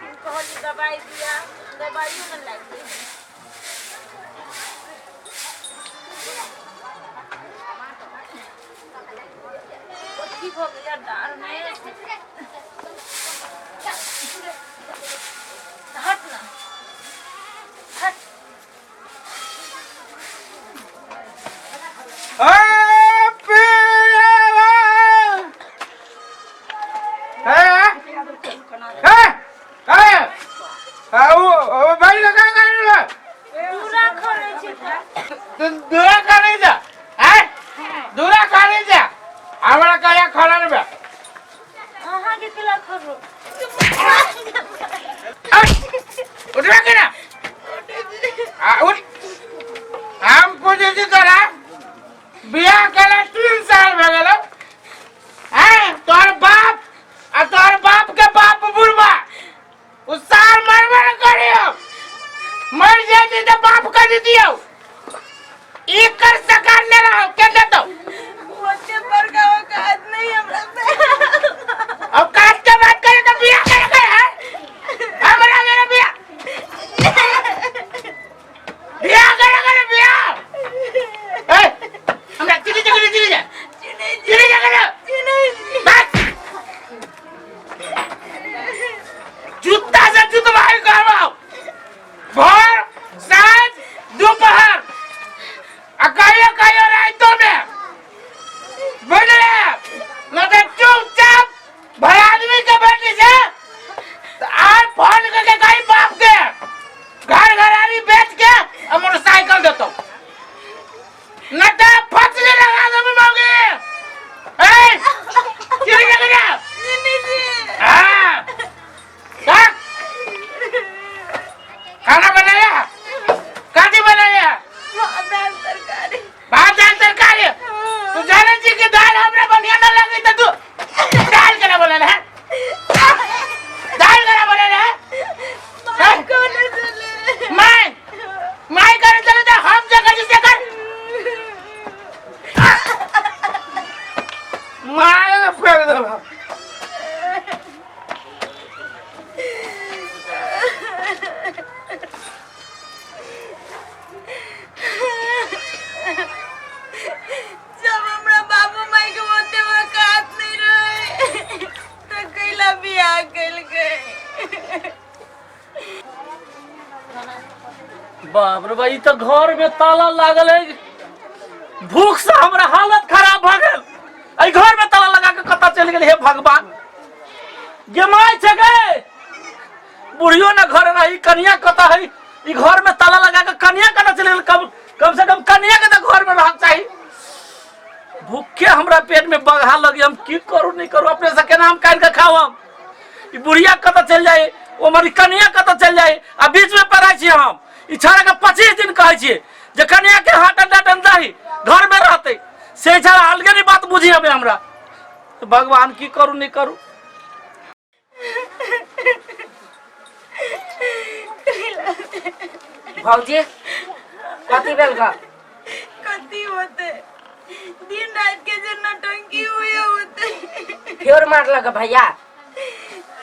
दिन कहली दवाई दिया दवाइयों न लगी ठीक हो गया डार में हट ना हट बाप रे भाई तो घर में ताला लागल है भूख से हमरा हालत खराब भ गेल आई घर में ताला लगा के कता चल गेल हे भगवान गे माय छे गे बुढ़ियो ना घर रही कन्या कता है ई घर में ताला लगा के कन्या कता चल गेल कम से कम कन्या के तो घर में रह चाहिए भूखे हमरा पेट में बगहा लगी हम की करू नहीं करू अपने से केना हम काट के खाओ हम ई बुढ़िया कता चल जाए ओ हमारी कन्या कता चल जाए आ बीच में पड़ाई छी हम ई छाड़ा के 25 दिन कहै छिए जे कन्या के हाटन डाटन दही घर में रहते से छाड़ा अलगे नहीं बात बुझी हमें हमरा तो भगवान की करू नहीं करू भौजी कथी भेल ग कथी होते दिन रात के जो नौटंकी हुए होते फिर मार लगा भैया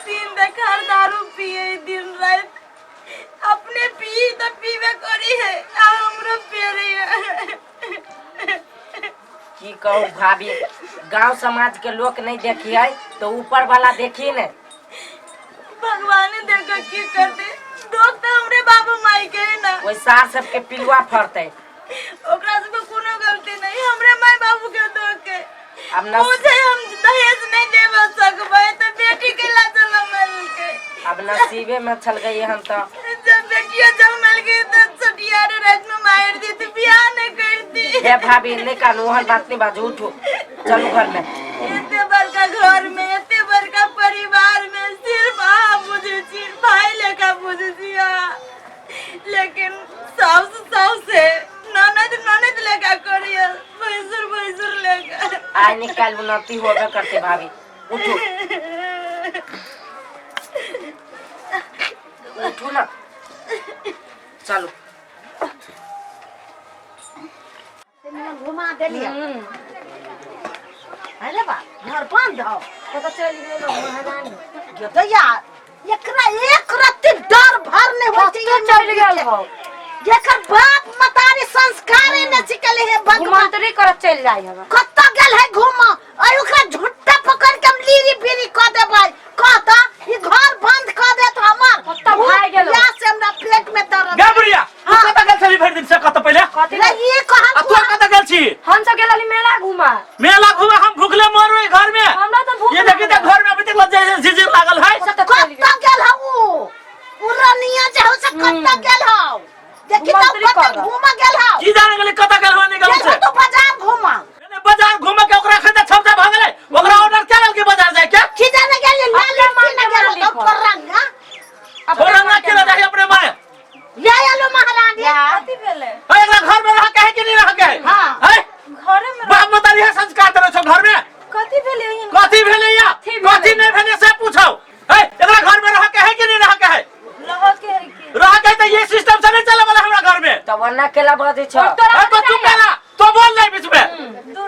दिन देखार दारू पिए दिन रात अपने पी तो पीवे करी है आ हमरो पी रही है की कहूँ भाभी गांव समाज के लोग नहीं देखिए तो ऊपर वाला देखी ने भगवान देखो की करते दोस्त तो हमरे बाबू माई के है ना वही सार सबके पिलुआ फरते ओकरा से कोनो गलती नहीं हमरे माई बाबू के दोस्त के अब न मुझे हम दहेज नहीं देव सकबे तो बेटी के लाज मल के अब नसीबे में चल गई हम तो जब बेटिया जन्मल गई तो छटिया रे रात में मार दी तो बियाह नहीं करती हे भाभी ने कानू हर बात नहीं बाजू उठो चलो घर में इतने बड़का घर में इतने बड़का परिवार में सिर्फ आप मुझे भाई लेकर मुझे दिया लेकिन साउस है ननद लेकर करिए भैंसुर लेकर आज निकाल बुनती होगा करते भाभी उठो उठो ना चलो घुमा देलिए अरे बा घर पान दो तो चल गेलो महारानी जो तो यार एकरा एक रत्ती डर भर नहीं होती ये चल गेल हो जेकर बाप मतारी संस्कार न सिखले है भगवान घुमंतरी करत चल जाई हवा कत्ता गेल है घूम और ओकरा झुट्टा पकड़ के हम लीरी बीरी क देबै कहता ई घर बंद क दे तो हमार कत्ता भाई गेल या से हमरा पेट में दर्द गबरिया तू कत गेल छली भरि दिन से कत पहिले कथि रे ये आ कहत तू कत गेल छी हम सब गेलली मेला घुमा मेला घुमा हम भूखले मरबै घर में हमरा तो भूख ये देखि त घर में अभी तक लज्जा झिझिर लागल है कत्ता गेल हऊ उरनिया जे हो से कत्ता गेल हऊ देखि तो कत्ता घूम गेल हऊ की जाने गेल कत गेल हो निकल से तो बाजार घूमा बाजार घूमे के ओकरा खरीदा छमता भ गेलै ओकरा ऑर्डर केलल के बाजार जाय के की जाने गेल लाल माने गेल तो परंगा फोरंगा केला जाय अपने माय या आलो महारानी कथी भेले है एकरा घर में रह के है कि नहीं रह के हां है घरे में बाप मतारी है संस्कार देले छ घर में कथी भेले हिन कथी भेले या कथी नहीं भेले से पूछो है एकरा घर में रह के है कि नहीं रह के है लह के है कि रह के त ये सिस्टम से नहीं चले वाला हमरा घर में तो वरना केला बजे छ है तो चुप रहना तो बोल नहीं बीच में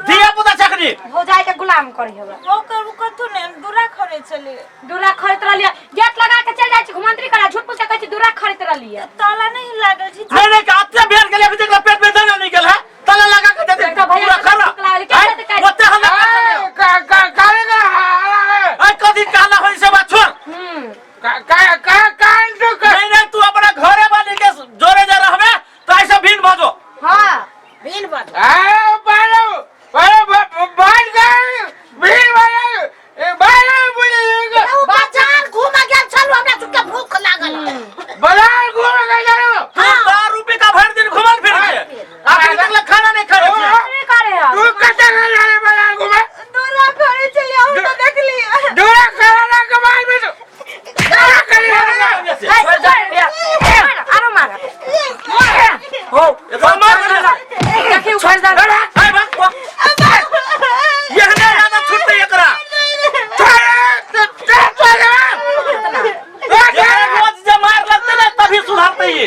दिया पुता चकनी हो जाए के गुलाम करी हवा ओकर कथु ने दूरा खरे चले दूरा खरीद रहलिए गेट लगा के चल जाई छी घुमंतरी करा झूठ पूछ के कहै छी दूरा खरीद रहलिए ताला नहीं लागल छी नहीं नहीं काते भेड़ के लिए अभी तक पेट में दाना निकल है ताला लगा के दे दे तो भैया पूरा खरा निकला ले कैसे ते ओते हम कालेगा ए कदी काला होई से बात छोड़ कान तो नहीं नहीं तू अपना घरे वाले के जोरे जा रहबे तो ऐसे भीन भजो हां भीन बद बालो बात कर भीड़ वाला बालो बोले बाजार घूम गेल चलो हमरा तुके भूख लागल बाजार घूम के जाओ तू 10 रुपए का भर दिन घुमल फिर के अभी तक खाना नहीं खा रहे नहीं करे हम तू कते जा रे बाजार घूमे दूरा खरे चले हम तो देख लिया दूरा खाना कमाल में दूरा कर आरो मार हो ये मार देखि उखाड़ दा हाय बात ये नहीं ज्यादा छुट्टी एकरा ये रोज जब मार लगते ना तभी सुधारते ये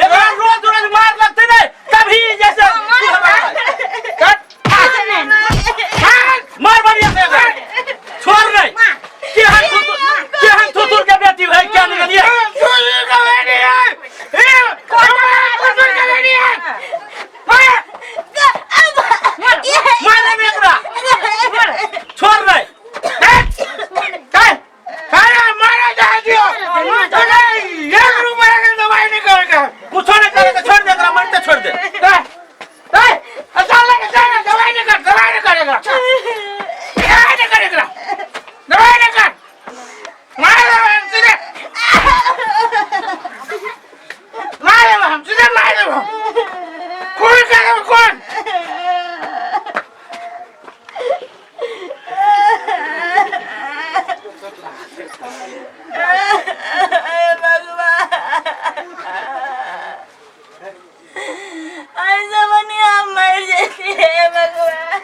एकरा रोज रोज मार लगते ना तभी जैसे मार बढ़िया से छोड़ नहीं केहन थुथुर के बेटी है क्या निकलिए मारे में एकरा छोड़ नहीं कुछ नहीं करेगा छोड़ दे एकरा मरते छोड़ दे ऐसा बनी हम मर जाती है भगवान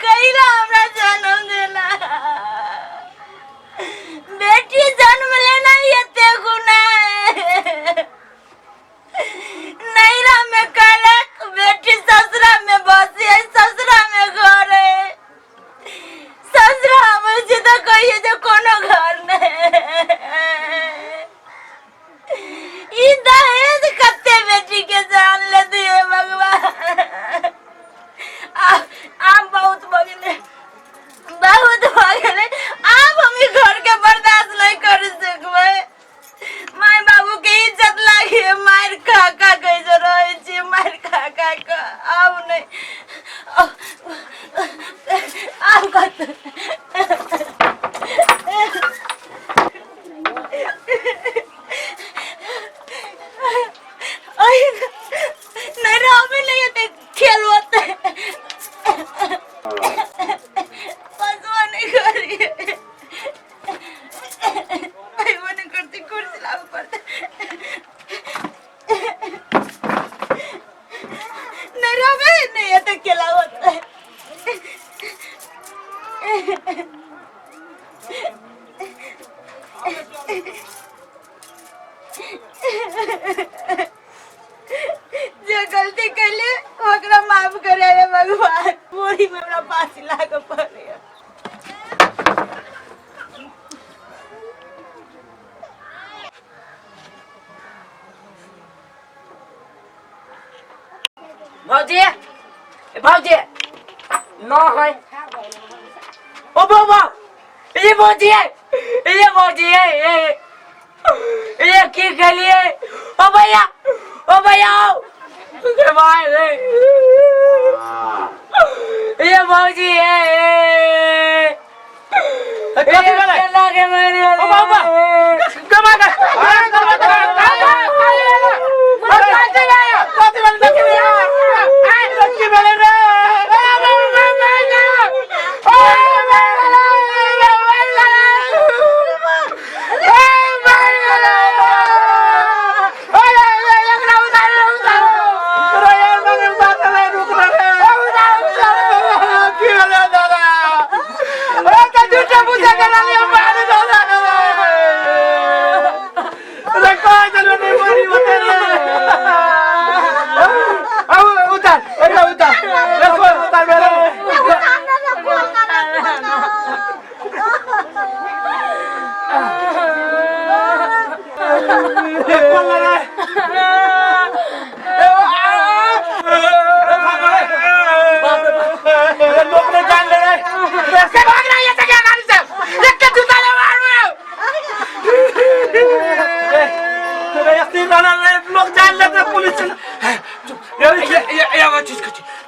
कैला हमरा जन्म देला बेटी जन्म लेना ये गुनाह है नैरा में कलक बेटी ससुरा में बसी है ससुरा में घर है ससुरा मुझे तो कहिए जो कोनो घर नहीं ई दहेज कत्ते बेटी के जान ले दिए भगवान आप बहुत बगले आप हम ई घर के बर्दाश्त नहीं कर सकबे माय बाबू के इज्जत लागी मार खा खा के जो रहे छी मार खा खा के अब नहीं आप कत नहीं रहो नहीं होते खेल होते पसवा नहीं करी वो नहीं करती कुर्सी लागू करते नहीं रहो नहीं होते खेला होता है भौजी भौजी न है ओ बाबा ये भौजी है ये की गलिए ओ भैया के भाई रे ये भौजी है कथी भेलै? केला के मारे ओ बाबा कमा के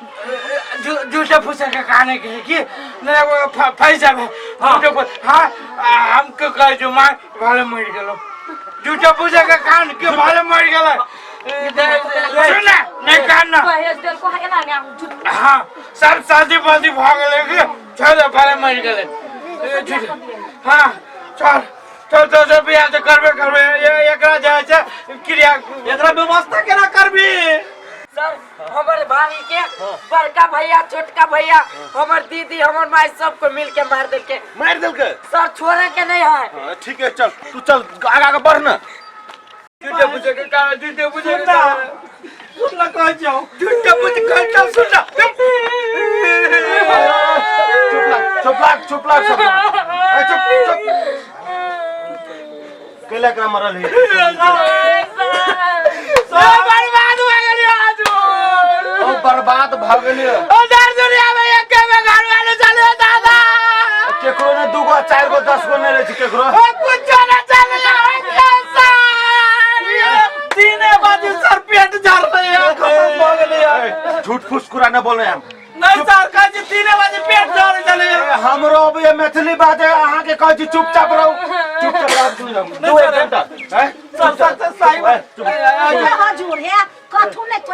झूठे फूसे के खाने के कि पैसा हाँ हमको कह जो माँ भाले मर गलो झूठे फूसे के खान के भाले मर गलो सुना नहीं खाना हाँ सब शादी वादी भाग लेके छोड़ भाले मर गले हाँ चल चल तो सब बियाह तो करबे ये एकरा जाय छै क्रिया एकरा व्यवस्था केना करबी? सर हमारे भाभी के बड़का भैया छोटका भैया हमार दीदी हमार माई सबको मिल के मार देलके सर छोड़े के नहीं है। ठीक है चल तू चल आगे बढ़ ना झूठे पूछे के कारण झूठे पूछे के कारण सुनला कह जाओ झूठे पूछे के कारण सुन ना चुप लाग केला का मरल है बर्बाद भ गेलिए ओ दर दुनिया में एक के घर वाले चले दादा केकरो ने 2 गो 4 गो 10 गो ने रहे छै केकरो ओ कुछ ना चले तीने बाजी सर पेट झड़ रहे हैं खत्म हो गेलै यार। झूठ फूस कुरा न बोले हम नहीं सर कह जी तीने बाजी पेट झड़ चले हमरो अब ये मैथिली बात है अहाँ के कह जी चुपचाप रहो सुन हम 2 घंटा हैं सर सही हजूर है कथु ने तो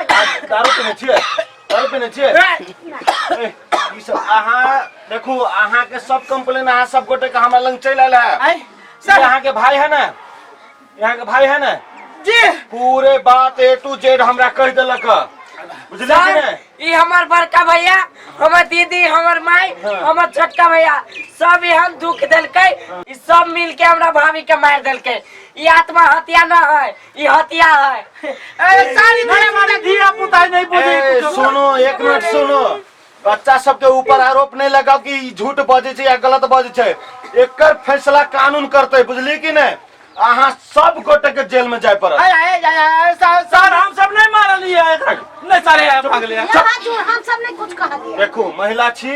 दारू पीने छिए ए ई सब अहाँ देखू अहाँ के सब कंप्लेन अहाँ सब गोटे के हमरा लंग चल आला है सर अहाँ के भाई है ना जी पूरे बात A to Z हमरा कह देलक बुझलिए कि नहीं? ये हमार बड़का भैया हमार दीदी हमार माई हमार छोटका भैया सब हम दुख देलके ई सब मिल के हमरा भाभी के मार देलके ई आत्मा हत्या न है ई हत्या है। सारी दुनिया मारे धिया पुता नहीं बुझे सुनो एक मिनट सुनो बच्चा सब के ऊपर आरोप नहीं लगाओ कि झूठ बजे छै या गलत बजे छै एकर फैसला कानून करते बुझली कि नहीं? अहाँ सब गोटे के जेल में जाय पड़त सर हम सब नहीं मारलिए नहीं सारे भाग लिया हजूर हम सब ने कुछ कह दिया देखो महिला छी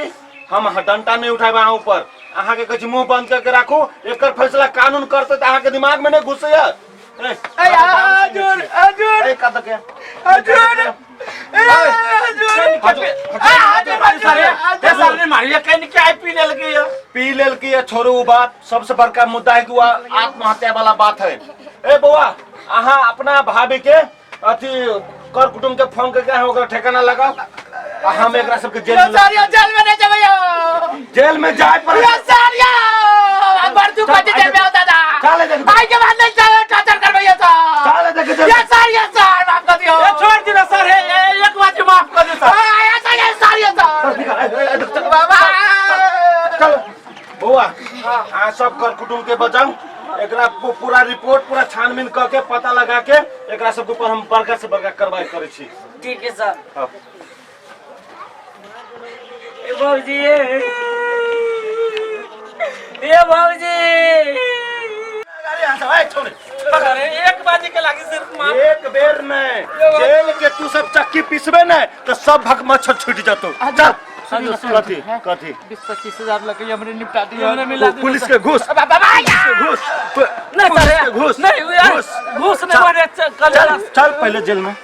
हम डंटा नहीं उठाबे अहाँ ऊपर अहाँ के कछ मुंह बंद करके राखू एकर फैसला कानून करते त अहाँ के दिमाग में नहीं घुसैया हजूर पी लेल की छोड़ू बात सबसे बड़का मुद्दा है कि आत्महत्या वाला बात है। ए बउआ अहाँ अपना भाभी के अथी कर कुटुम के फोन करके ओकरा ठिकाना लगाओ हम एकरा सबके जेल में जेल में जाए पर चले देख छोड़ दिना सर एक बात माफ कर दे सर चल बउआ आ सब कर कुटुम के बचाओ एकरा पूरा रिपोर्ट पूरा छानबीन करके पता लगा के एकरा सब के ऊपर हम बड़का से बड़का कार्रवाई करे छी। ठीक है सर। हाँ। भौजी ये भौजी अरे छोड़ छोड़ रे, एक बाजी के लागी सिर्फ मार। एक बेर नहीं, जेल के तू सब चक्की पिसबे नहीं तो सब भक मच्छर छूट जातो। चल कथी कथी 20-25 हजार लगे हमने निपटा दिया। हमने मिला दी पुलिस के घूस बाबा घूस नहीं पुलिस चले के घूस नहीं यार, घूस नहीं मारे चल चल पहले जेल में।